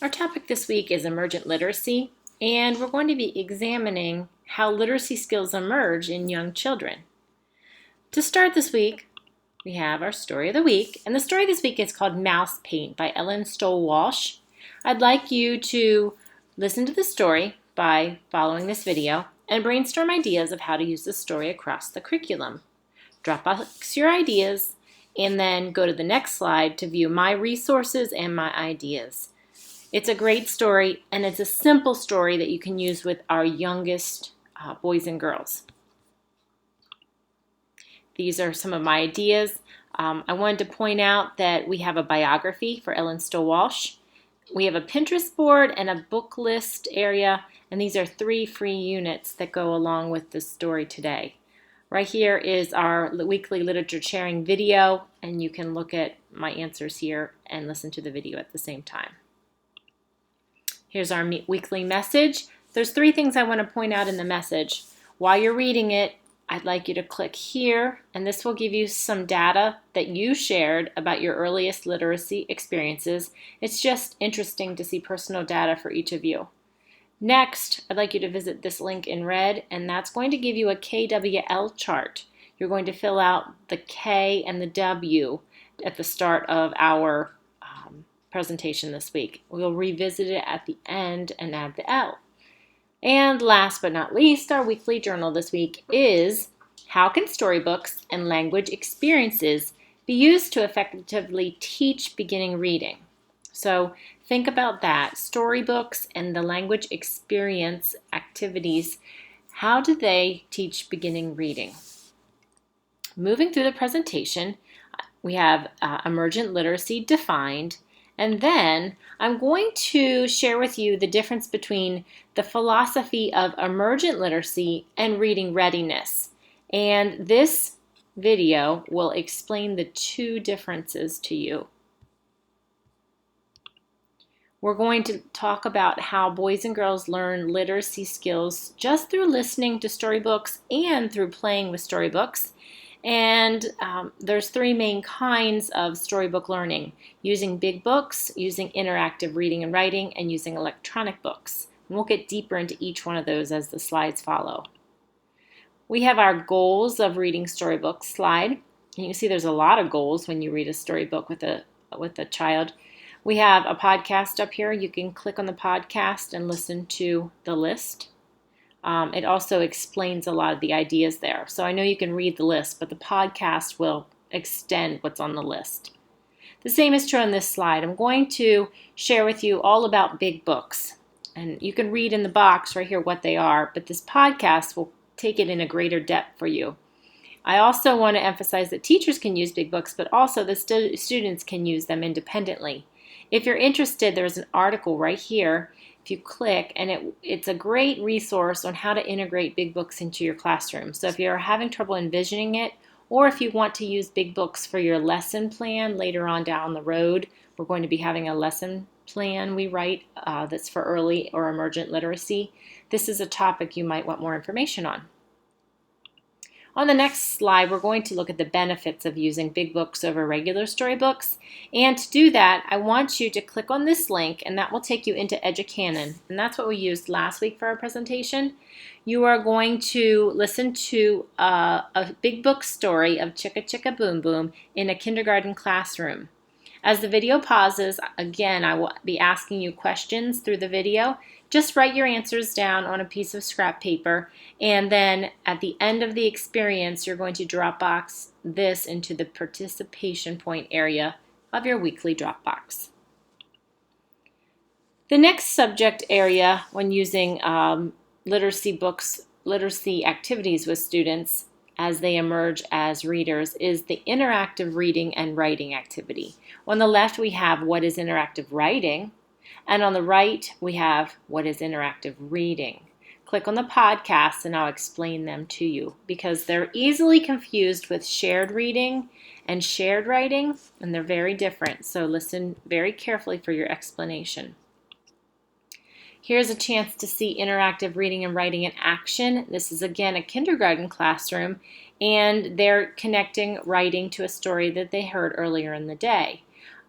Our topic this week is emergent literacy, and we're going to be examining how literacy skills emerge in young children. To start this week, we have our story of the week, and the story this week is called Mouse Paint by Ellen Stoll-Walsh. I'd like you to listen to the story by following this video and brainstorm ideas of how to use the story across the curriculum. Dropbox your ideas and then go to the next slide to view my resources and my ideas. It's a great story, and it's a simple story that you can use with our youngest boys and girls. These are some of my ideas. I wanted to point out that we have a biography for Ellen Stoll-Walsh. We have a Pinterest board and a book list area, and these are 3 free units that go along with the story today. Right here is our weekly literature sharing video, and you can look at my answers here and listen to the video at the same time. Here's our weekly message. There's 3 things I want to point out in the message. While you're reading it, I'd like you to click here, and this will give you some data that you shared about your earliest literacy experiences. It's just interesting to see personal data for each of you. Next, I'd like you to visit this link in red, and that's going to give you a KWL chart. You're going to fill out the K and the W at the start of our presentation this week. We'll revisit it at the end and add the L. And last but not least, our weekly journal this week is how can storybooks and language experiences be used to effectively teach beginning reading? So think about that. Storybooks and the language experience activities, how do they teach beginning reading? Moving through the presentation, we have emergent literacy defined, and then I'm going to share with you the difference between the philosophy of emergent literacy and reading readiness. And this video will explain the 2 differences to you. We're going to talk about how boys and girls learn literacy skills just through listening to storybooks and through playing with storybooks. And there's 3 main kinds of storybook learning: using big books, using interactive reading and writing, and using electronic books. And we'll get deeper into each one of those as the slides follow. We have our goals of reading storybooks slide. And you can see there's a lot of goals when you read a storybook with a child. We have a podcast up here. You can click on the podcast and listen to the list. It also explains a lot of the ideas there. So I know you can read the list, but the podcast will extend what's on the list. The same is true on this slide. I'm going to share with you all about big books. And you can read in the box right here what they are, but this podcast will take it in a greater depth for you. I also want to emphasize that teachers can use big books, but also the students can use them independently. If you're interested, there's an article right here. If you click, and it's a great resource on how to integrate big books into your classroom. So if you're having trouble envisioning it, or if you want to use big books for your lesson plan later on down the road, we're going to be having a lesson plan we write that's for early or emergent literacy. This is a topic you might want more information on. On the next slide, we're going to look at the benefits of using big books over regular storybooks. And to do that, I want you to click on this link, and that will take you into EduCanon. And that's what we used last week for our presentation. You are going to listen to a big book story of Chicka Chicka Boom Boom in a kindergarten classroom. As the video pauses, again, I will be asking you questions through the video. Just write your answers down on a piece of scrap paper, and then at the end of the experience, you're going to Dropbox this into the participation point area of your weekly Dropbox. The next subject area when using literacy activities with students as they emerge as readers is the interactive reading and writing activity. On the left, we have what is interactive writing, and on the right, we have what is interactive reading. Click on the podcast and I'll explain them to you because they're easily confused with shared reading and shared writing, and they're very different. So listen very carefully for your explanation. Here's a chance to see interactive reading and writing in action. This is again a kindergarten classroom, and they're connecting writing to a story that they heard earlier in the day.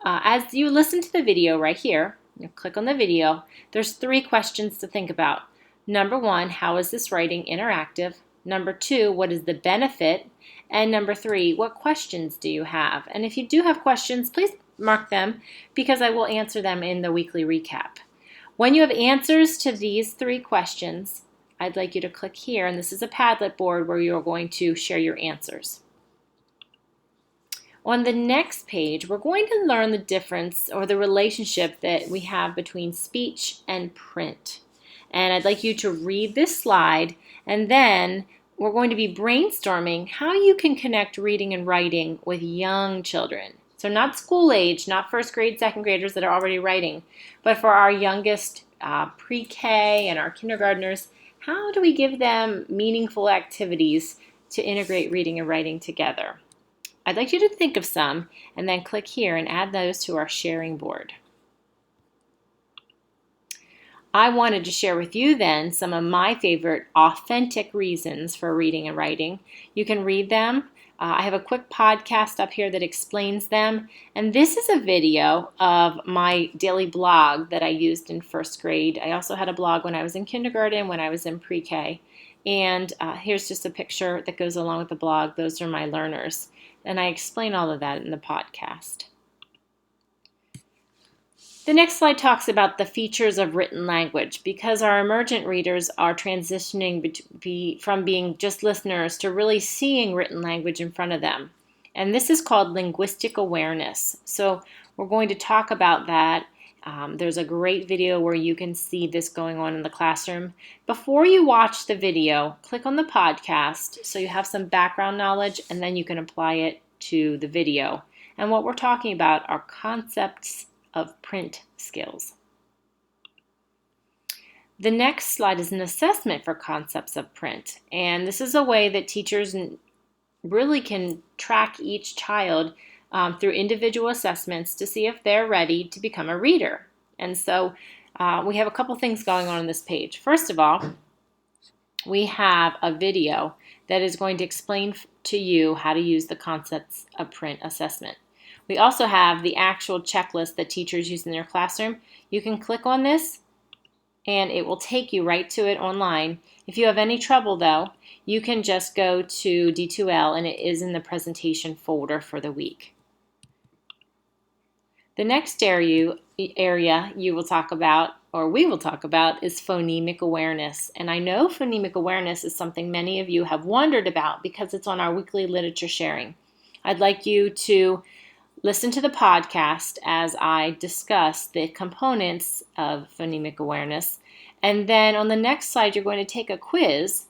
As you listen to the video right here, You click on the video. There's 3 questions to think about. Number 1, how is this writing interactive? Number 2, what is the benefit? And number 3, what questions do you have? And if you do have questions, please mark them because I will answer them in the weekly recap. When you have answers to these 3 questions, I'd like you to click here, and this is a Padlet board where you're going to share your answers. On the next page, we're going to learn the difference or the relationship that we have between speech and print. And I'd like you to read this slide, and then we're going to be brainstorming how you can connect reading and writing with young children. So not school age, not first grade, second graders that are already writing, but for our youngest pre-K and our kindergartners, how do we give them meaningful activities to integrate reading and writing together? I'd like you to think of some and then click here and add those to our sharing board. I wanted to share with you then some of my favorite authentic reasons for reading and writing. You can read them. I have a quick podcast up here that explains them. And this is a video of my daily blog that I used in first grade. I also had a blog when I was in kindergarten, when I was in pre-K. And here's just a picture that goes along with the blog. Those are my learners. And I explain all of that in the podcast. The next slide talks about the features of written language because our emergent readers are transitioning from being just listeners to really seeing written language in front of them. And this is called linguistic awareness. So we're going to talk about that. There's a great video where you can see this going on in the classroom. Before you watch the video, click on the podcast so you have some background knowledge and then you can apply it to the video. And what we're talking about are concepts of print skills. The next slide is an assessment for concepts of print. And this is a way that teachers really can track each child through individual assessments to see if they're ready to become a reader. And so we have a couple things going on this page. First of all, we have a video that is going to explain to you how to use the concepts of print assessment. We also have the actual checklist that teachers use in their classroom. You can click on this and it will take you right to it online. If you have any trouble though, you can just go to D2L and it is in the presentation folder for the week. The next area you will talk about, or we will talk about, is phonemic awareness. And I know phonemic awareness is something many of you have wondered about because it's on our weekly literature sharing. I'd like you to listen to the podcast as I discuss the components of phonemic awareness. And then on the next slide, you're going to take a quiz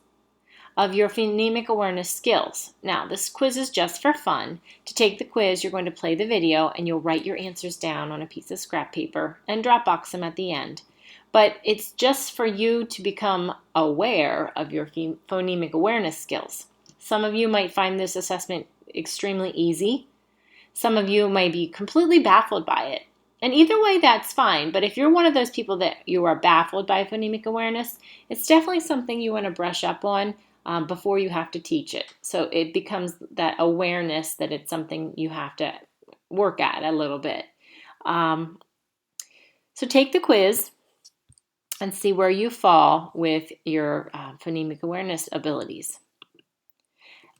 of your phonemic awareness skills. Now, this quiz is just for fun. To take the quiz, you're going to play the video and you'll write your answers down on a piece of scrap paper and Dropbox them at the end. But it's just for you to become aware of your phonemic awareness skills. Some of you might find this assessment extremely easy. Some of you might be completely baffled by it. And either way, that's fine. But if you're one of those people that you are baffled by phonemic awareness, it's definitely something you want to brush up on before you have to teach it. So it becomes that awareness that it's something you have to work at a little bit. So take the quiz and see where you fall with your phonemic awareness abilities.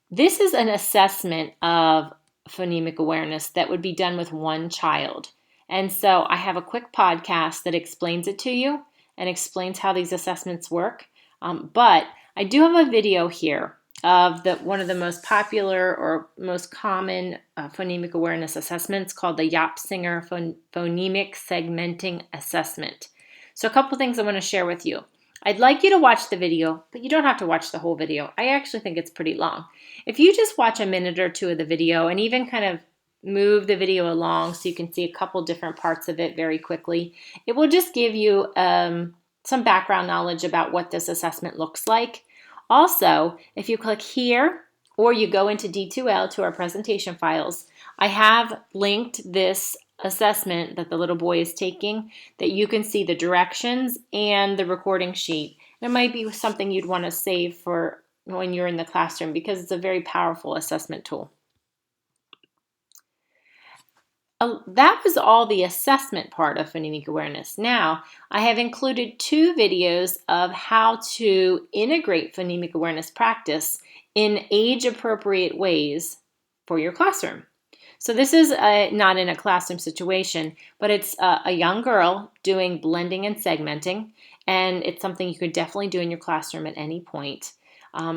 This is an assessment of phonemic awareness that would be done with one child. And so I have a quick podcast that explains it to you and explains how these assessments work. But I do have a video here of one of the most popular or most common phonemic awareness assessments called the Yop-Singer Phonemic Segmenting Assessment. So a couple things I want to share with you. I'd like you to watch the video, but you don't have to watch the whole video. I actually think it's pretty long. If you just watch a minute or two of the video and even kind of move the video along so you can see a couple different parts of it very quickly, it will just give you some background knowledge about what this assessment looks like. Also, if you click here or you go into D2L to our presentation files, I have linked this assessment that the little boy is taking that you can see the directions and the recording sheet. It might be something you'd want to save for when you're in the classroom because it's a very powerful assessment tool. That was all the assessment part of phonemic awareness. Now, I have included 2 videos of how to integrate phonemic awareness practice in age-appropriate ways for your classroom. So this is not in a classroom situation, but it's a young girl doing blending and segmenting, and it's something you could definitely do in your classroom at any point.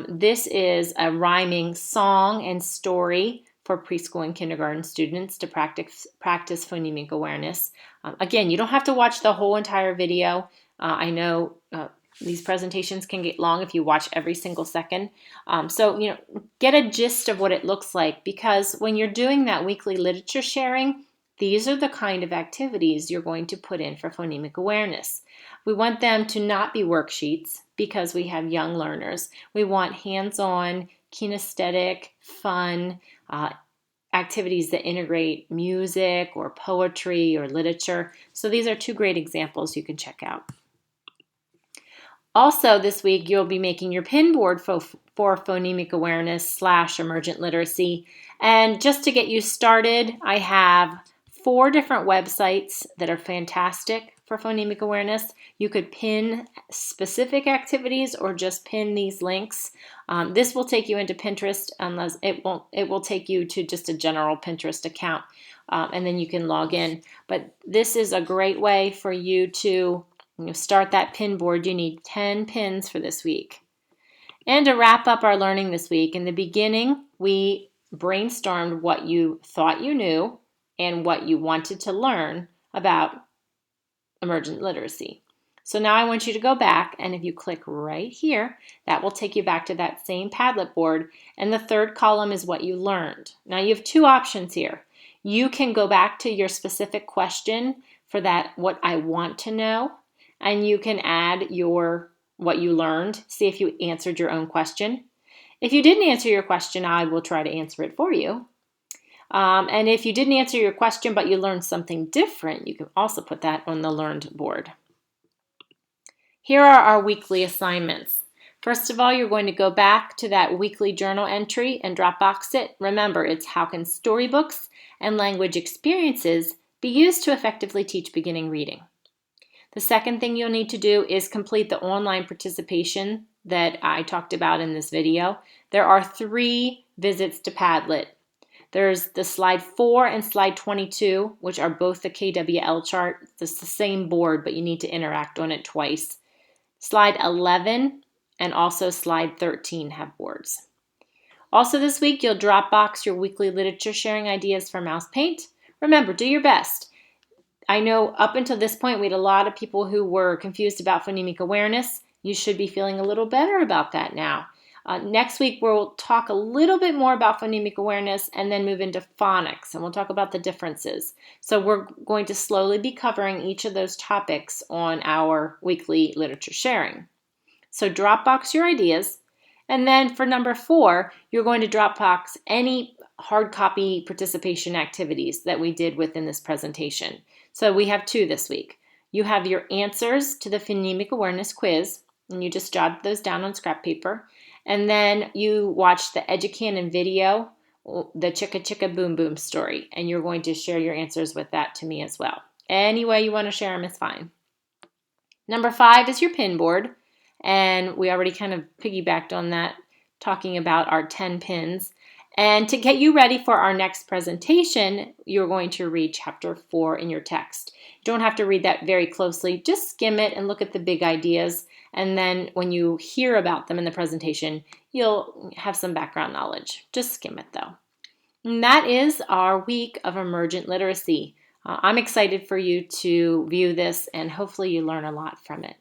This is a rhyming song and story for preschool and kindergarten students to practice phonemic awareness. Again, you don't have to watch the whole entire video. I know these presentations can get long if you watch every single second. So, get a gist of what it looks like, because when you're doing that weekly literature sharing, these are the kind of activities you're going to put in for phonemic awareness. We want them to not be worksheets because we have young learners. We want hands-on, kinesthetic, fun activities that integrate music or poetry or literature. So these are 2 great examples you can check out. Also this week, you'll be making your pin board for phonemic awareness / emergent literacy. And just to get you started, I have 4 different websites that are fantastic for phonemic awareness. You could pin specific activities or just pin these links. This will take you into Pinterest, unless it will take you to just a general Pinterest account, and then you can log in. But this is a great way for you to start that pin board. You need 10 pins for this week. And to wrap up our learning this week, in the beginning, we brainstormed what you thought you knew and what you wanted to learn about emergent literacy. So now I want you to go back, and if you click right here, that will take you back to that same Padlet board, and the 3rd column is what you learned. Now you have 2 options here. You can go back to your specific question for that, what I want to know, and you can add what you learned, see if you answered your own question. If you didn't answer your question, I will try to answer it for you. And if you didn't answer your question but you learned something different, you can also put that on the learned board. Here are our weekly assignments. First of all, you're going to go back to that weekly journal entry and Dropbox it. Remember, it's how can storybooks and language experiences be used to effectively teach beginning reading. The second thing you'll need to do is complete the online participation that I talked about in this video. There are 3 visits to Padlet. There's the slide 4 and slide 22, which are both the KWL chart. It's the same board, but you need to interact on it twice. Slide 11 and also slide 13 have boards. Also this week, you'll Dropbox your weekly literature sharing ideas for Mouse Paint. Remember, do your best. I know up until this point, we had a lot of people who were confused about phonemic awareness. You should be feeling a little better about that now. Next week, we'll talk a little bit more about phonemic awareness and then move into phonics, and we'll talk about the differences. So we're going to slowly be covering each of those topics on our weekly literature sharing. So Dropbox your ideas, and then for number 4, you're going to Dropbox any hard copy participation activities that we did within this presentation. So we have 2 this week. You have your answers to the phonemic awareness quiz, and you just jot those down on scrap paper. And then you watch the Educanon video, the Chicka Chicka Boom Boom story, and you're going to share your answers with that to me as well. Any way you want to share them is fine. Number 5 is your pin board, and we already kind of piggybacked on that, talking about our 10 pins. And to get you ready for our next presentation, you're going to read chapter 4 in your text. You don't have to read that very closely. Just skim it and look at the big ideas. And then when you hear about them in the presentation, you'll have some background knowledge. Just skim it though. And that is our week of emergent literacy. I'm excited for you to view this, and hopefully you learn a lot from it.